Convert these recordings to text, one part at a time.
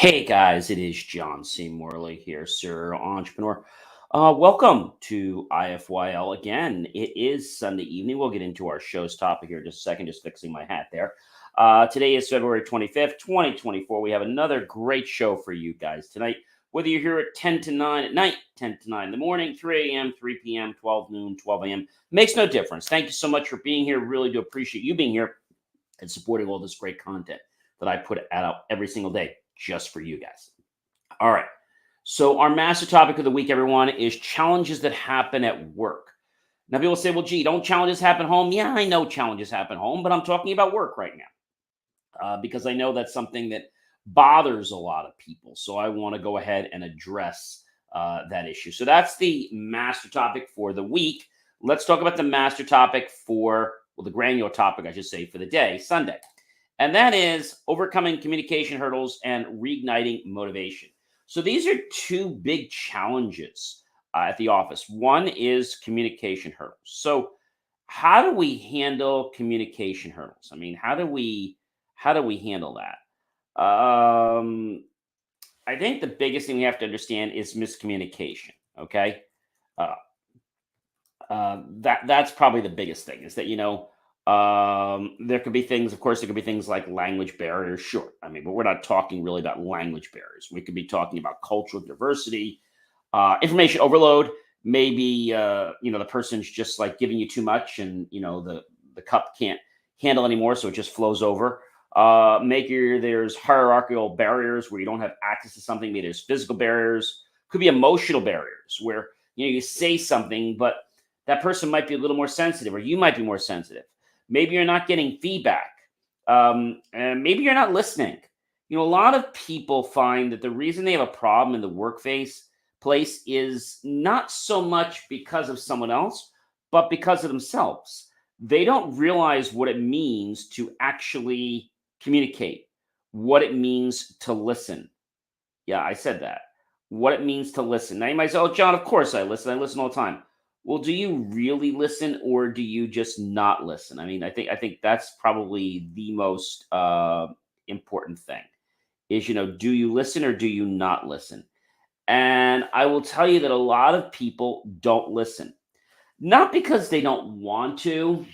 Hey guys, it is John C. Morley here, Serial Entrepreneur. Welcome to IFYL again. It is Sunday evening. We'll get into our show's topic here in just a second, just fixing my hat there. Today is February 25th, 2024. We have another great show for you guys tonight. Whether you're here at 10 to 9 at night, 10 to 9 in the morning, 3 a.m., 3 p.m., 12 noon, 12 a.m., makes no difference. Thank you so much for being here. Really do appreciate you being here and supporting all this great content that I put out every single day just for you guys. All right. So, our master topic of the week, everyone, is challenges that happen at work. Now, people say, well, gee, don't challenges happen home? Yeah, I know challenges happen home, but I'm talking about work right now because I know that's something that bothers a lot of people. So, I want to go ahead and address that issue. So, that's the master topic for the week. Let's talk about the master topic well, the granular topic, I should say, for the day, Sunday. And that is overcoming communication hurdles and reigniting motivation. So these are two big challenges at the office. One is communication hurdles. So how do we handle communication hurdles? I mean, how do we handle that? I think the biggest thing we have to understand is miscommunication. Okay, uh, that's probably the biggest thing is that there could be things, of course, there could be things like language barriers, sure, I mean, but we're not talking really about language barriers. We could be talking about cultural diversity, information overload. Maybe the person's just like giving you too much, and the cup can't handle anymore, so it just flows over. Maybe there's hierarchical barriers where you don't have access to something. Maybe there's physical barriers. Could be emotional barriers where you say something, but that person might be a little more sensitive, or you might be more sensitive. Maybe you're not getting feedback, and maybe you're not listening. A lot of people find that the reason they have a problem in the place is not so much because of someone else, but because of themselves. They don't realize what it means to actually communicate, what it means to listen. Yeah, I said that. What it means to listen. Now you might say, "Oh, John, of course I listen. I listen all the time." Well, do you really listen, or do you just not listen? I mean, I think that's probably the most important thing. Is do you listen or do you not listen? And I will tell you that a lot of people don't listen, not because they don't want to.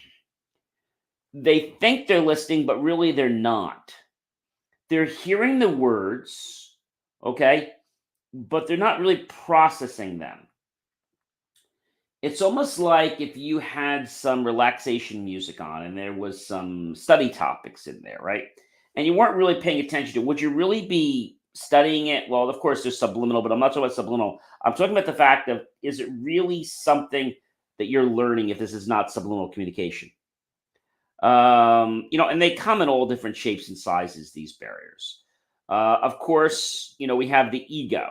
They think they're listening, but really they're not. They're hearing the words, okay, but they're not really processing them. It's almost like if you had some relaxation music on and there was some study topics in there, right? And you weren't really paying attention to it. Would you really be studying it? Well, of course, there's subliminal, but I'm not talking about subliminal. I'm talking about the fact of, is it really something that you're learning if this is not subliminal communication? And they come in all different shapes and sizes, these barriers. Of course, we have the ego,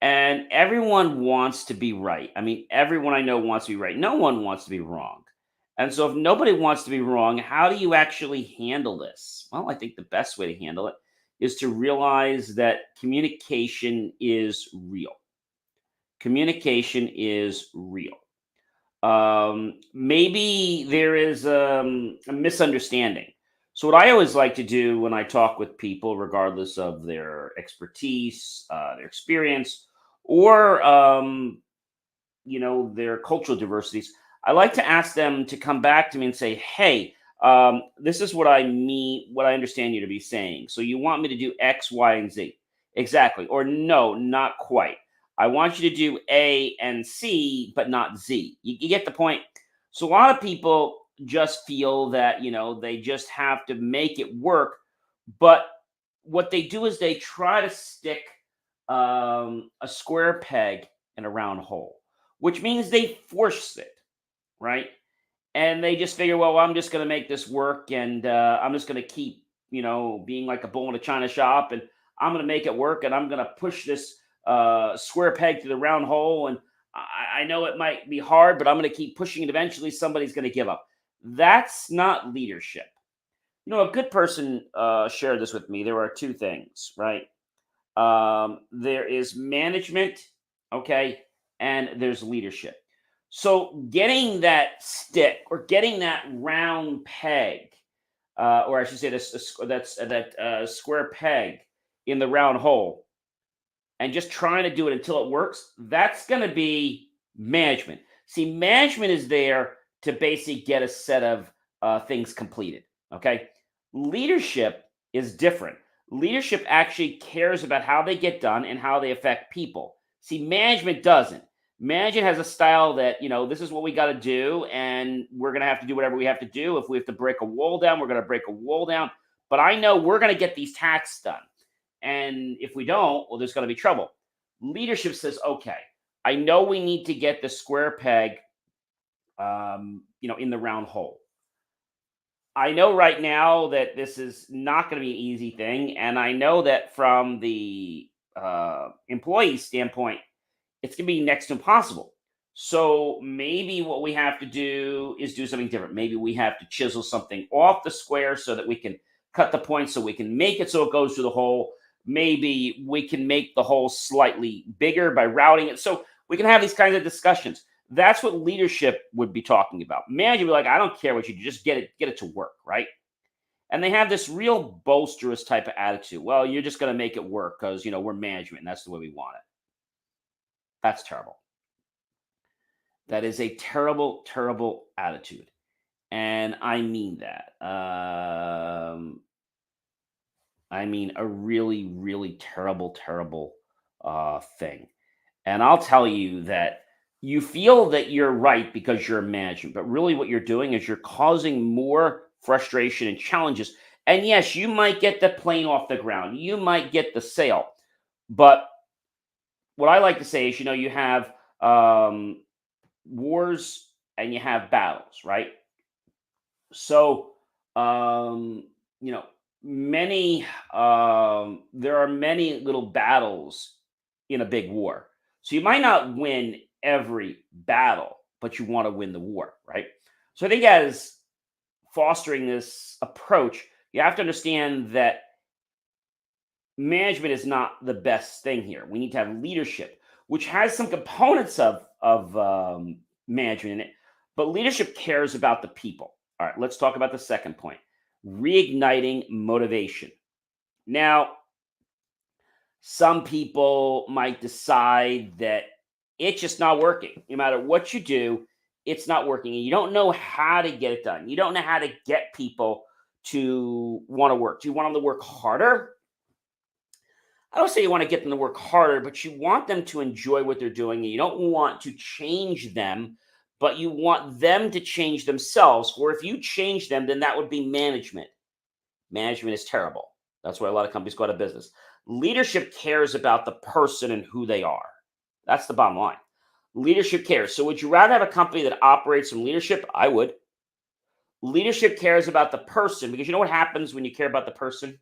and everyone wants to be right. I mean, everyone I know wants to be right. No one wants to be wrong. And so, if nobody wants to be wrong, how do you actually handle this? Well, I think the best way to handle it is to realize that communication is real. Communication is real. Maybe there is a misunderstanding. So, what I always like to do when I talk with people, regardless of their expertise, their experience, or their cultural diversities, I like to ask them to come back to me and say, "Hey, this is what I mean, what I understand you to be saying. So, you want me to do X, Y, and Z, exactly, or no, not quite. I want you to do A and C, but not Z. You get the point." So a lot of people just feel that, they just have to make it work. But what they do is they try to stick a square peg in a round hole, which means they force it, right? And they just figure, well, I'm just going to make this work, and I'm just going to keep, being like a bull in a china shop, and I'm going to make it work, and I'm going to push this square peg to the round hole, and I know it might be hard, but I'm going to keep pushing it. Eventually, somebody's going to give up. That's not leadership. A good person shared this with me. There are two things, right? There is management, okay, and there's leadership. So getting that stick or getting that round peg, or I should say this, that's that square peg in the round hole and just trying to do it until it works, that's going to be management. See, management is there to basically get a set of things completed. Okay. Leadership is different. Leadership actually cares about how they get done and how they affect people. See, management doesn't. Management has a style that, this is what we got to do, and we're going to have to do whatever we have to do. If we have to break a wall down, we're going to break a wall down. But I know we're going to get these tasks done. And if we don't, well, there's going to be trouble. Leadership says, okay, I know we need to get the square peg, in the round hole. I know right now that this is not going to be an easy thing. And I know that from the employee standpoint, it's going to be next to impossible. So maybe what we have to do is do something different. Maybe we have to chisel something off the square so that we can cut the point so we can make it so it goes through the hole. Maybe we can make the hole slightly bigger by routing it. So we can have these kinds of discussions. That's what leadership would be talking about. Management would be like, I don't care what you do, just get it to work, right? And they have this real boisterous type of attitude. Well, you're just going to make it work because we're management and that's the way we want it. That's terrible. That is a terrible, terrible attitude. And I mean that. I mean a really, really terrible, terrible thing. And I'll tell you that you feel that you're right because you're a management, but really what you're doing is you're causing more frustration and challenges. And yes, you might get the plane off the ground, you might get the sale, but what I like to say is, you have wars and you have battles, right? So, um, you know, many there are many little battles in a big war. So you might not win every battle, but you want to win the war, right? So I think as fostering this approach, you have to understand that management is not the best thing here. We need to have leadership, which has some components of management in it, but leadership cares about the people. All right, let's talk about the second point: reigniting motivation. Now, some people might decide that it's just not working. No matter what you do, it's not working, and you don't know how to get it done. You don't know how to get people to want to work. Do you want them to work harder? I don't say you want to get them to work harder, but you want them to enjoy what they're doing. And you don't want to change them, but you want them to change themselves. Or if you change them, then that would be management. Management is terrible. That's why a lot of companies go out of business. Leadership cares about the person and who they are. That's the bottom line. Leadership cares. So would you rather have a company that operates from leadership? I would. Leadership cares about the person because you know what happens when you care about the person?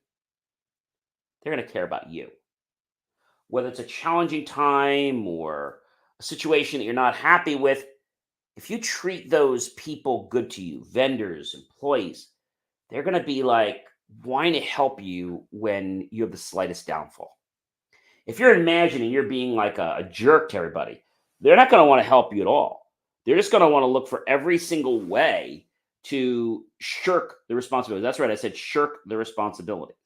They're going to care about you. Whether it's a challenging time or a situation that you're not happy with, if you treat those people good to you, vendors, employees, they're going to be like wanting to help you when you have the slightest downfall. If you're imagining you're being like a jerk to everybody, they're not going to want to help you at all. They're just going to want to look for every single way to shirk the responsibility. That's right. I said shirk the responsibilities.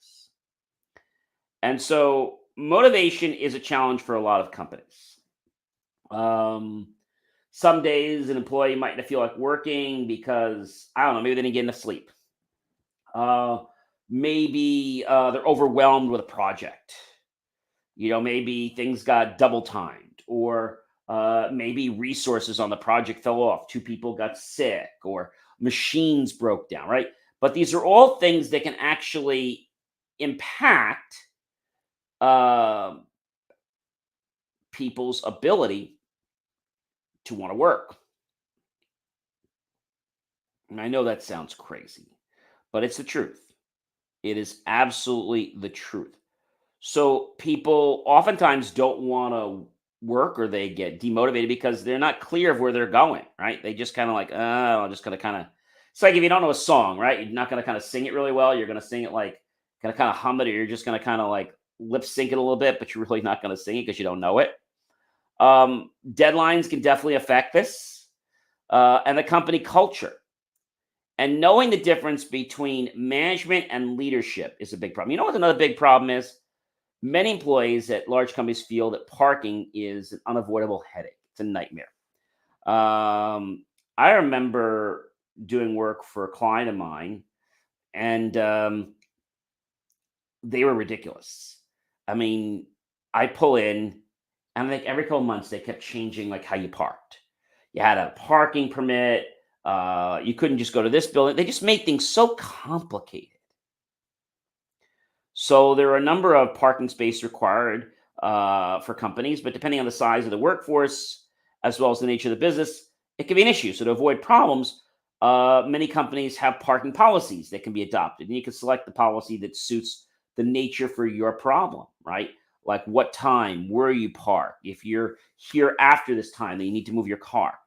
And so motivation is a challenge for a lot of companies. Um, some days an employee might not feel like working because, I don't know, maybe they didn't get enough sleep. Uh, maybe they're overwhelmed with a project. Maybe things got double timed, or maybe resources on the project fell off. Two people got sick, or machines broke down, right? But these are all things that can actually impact uh, people's ability to want to work. And I know that sounds crazy, but it's the truth. It is absolutely the truth. So people oftentimes don't want to work or they get demotivated because they're not clear of where they're going, right? They just kind of like, I'm just going to kind of, it's like if you don't know a song, right? You're not going to kind of sing it really well. You're going to sing it like, going to kind of hum it, or you're just going to kind of like lip sync it a little bit, but you're really not going to sing it because you don't know it. Deadlines can definitely affect this, and the company culture. And knowing the difference between management and leadership is a big problem. You know what another big problem is? Many employees at large companies feel that parking is an unavoidable headache. It's a nightmare. I remember doing work for a client of mine, and they were ridiculous. I mean, I pull in, and like every couple months, they kept changing like how you parked. You had a parking permit. You couldn't just go to this building. They just made things so complicated. So there are a number of parking space required for companies, but depending on the size of the workforce as well as the nature of the business, it can be an issue. So to avoid problems, many companies have parking policies that can be adopted, and you can select the policy that suits the nature for your problem, right? Like what time, where you park. If you're here after this time, then you need to move your car.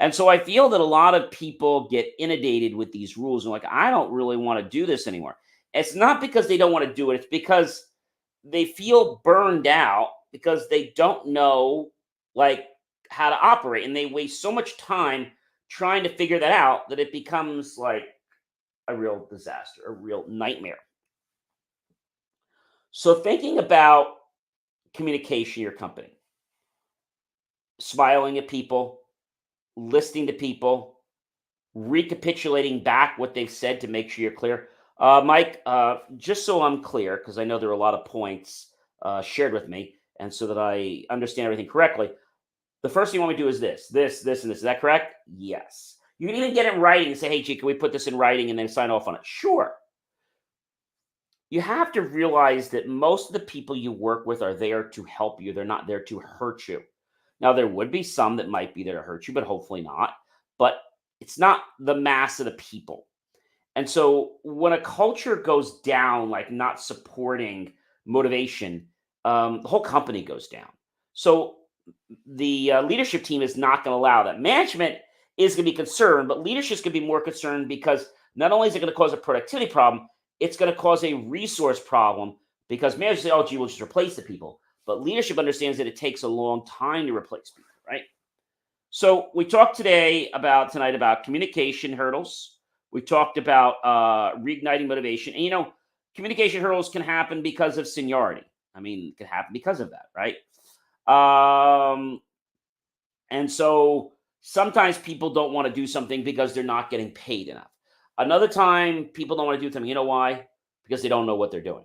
And so I feel that a lot of people get inundated with these rules and like, I don't really want to do this anymore. It's not because they don't want to do it, it's because they feel burned out because they don't know like how to operate and they waste so much time trying to figure that out that it becomes like a real disaster, a real nightmare. So thinking about communication in your company, smiling at people, listening to people, recapitulating back what they've said to make sure you're clear. Mike, just so I'm clear, because I know there are a lot of points shared with me, and so that I understand everything correctly, the first thing you want me to do is this, and this. Is that correct? Yes. You can even get it in writing and say, hey, gee, can we put this in writing and then sign off on it? Sure. You have to realize that most of the people you work with are there to help you. They're not there to hurt you. Now, there would be some that might be there to hurt you, but hopefully not. But it's not the mass of the people. And so when a culture goes down, like not supporting motivation, the whole company goes down. So the leadership team is not going to allow that. Management is going to be concerned, but leadership is going to be more concerned because not only is it going to cause a productivity problem, it's going to cause a resource problem because managers say, oh, gee, we'll just replace the people. But leadership understands that it takes a long time to replace people, right? So we talked tonight about communication hurdles. We talked about reigniting motivation. And, communication hurdles can happen because of seniority. I mean, it can happen because of that, right? And so sometimes people don't want to do something because they're not getting paid enough. Another time, people don't want to do something. You know why? Because they don't know what they're doing.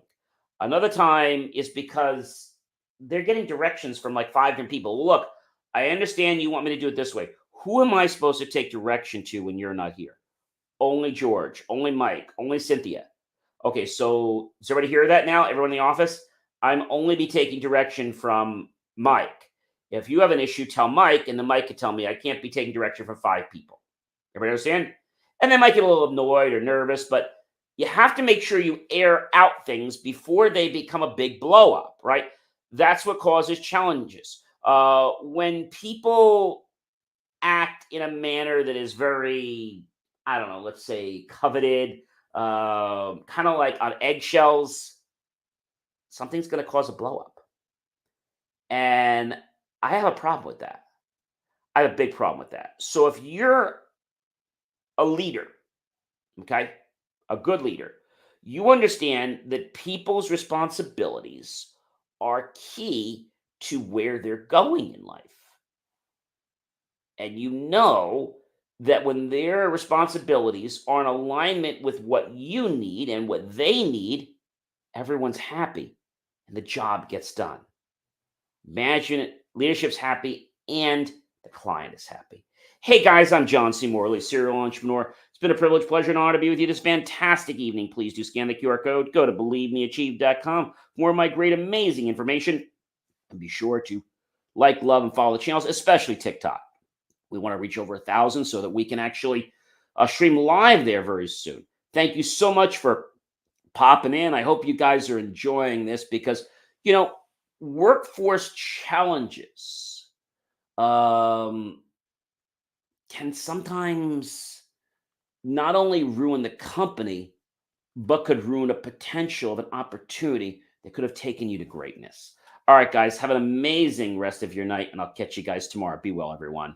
Another time is because they're getting directions from like 5 different people. Well, look, I understand you want me to do it this way. Who am I supposed to take direction to when you're not here? Only George, only Mike, only Cynthia. Okay, so does everybody hear that now? Everyone in the office? I'm only be taking direction from Mike. If you have an issue, tell Mike, and then Mike can tell me I can't be taking direction from 5 people. Everybody understand? And they might get a little annoyed or nervous, but you have to make sure you air out things before they become a big blow up, right? That's what causes challenges. When people act in a manner that is very, I don't know, let's say coveted, kind of like on eggshells, something's going to cause a blow up. And I have a problem with that. I have a big problem with that. So if you're a leader, okay, a good leader, you understand that people's responsibilities are key to where they're going in life. And you know that when their responsibilities are in alignment with what you need and what they need, everyone's happy and the job gets done. Management leadership's happy and the client is happy. Hey guys, I'm John C. Morley, serial entrepreneur. It's been a privilege, pleasure, and honor to be with you this fantastic evening. Please do scan the QR code. Go to believemeachieve.com for more of my great, amazing information. And be sure to like, love, and follow the channels, especially TikTok. We want to reach over 1,000 so that we can actually stream live there very soon. Thank you so much for popping in. I hope you guys are enjoying this because, workforce challenges can sometimes not only ruin the company, but could ruin a potential of an opportunity that could have taken you to greatness. All right, guys, have an amazing rest of your night, and I'll catch you guys tomorrow. Be well, everyone.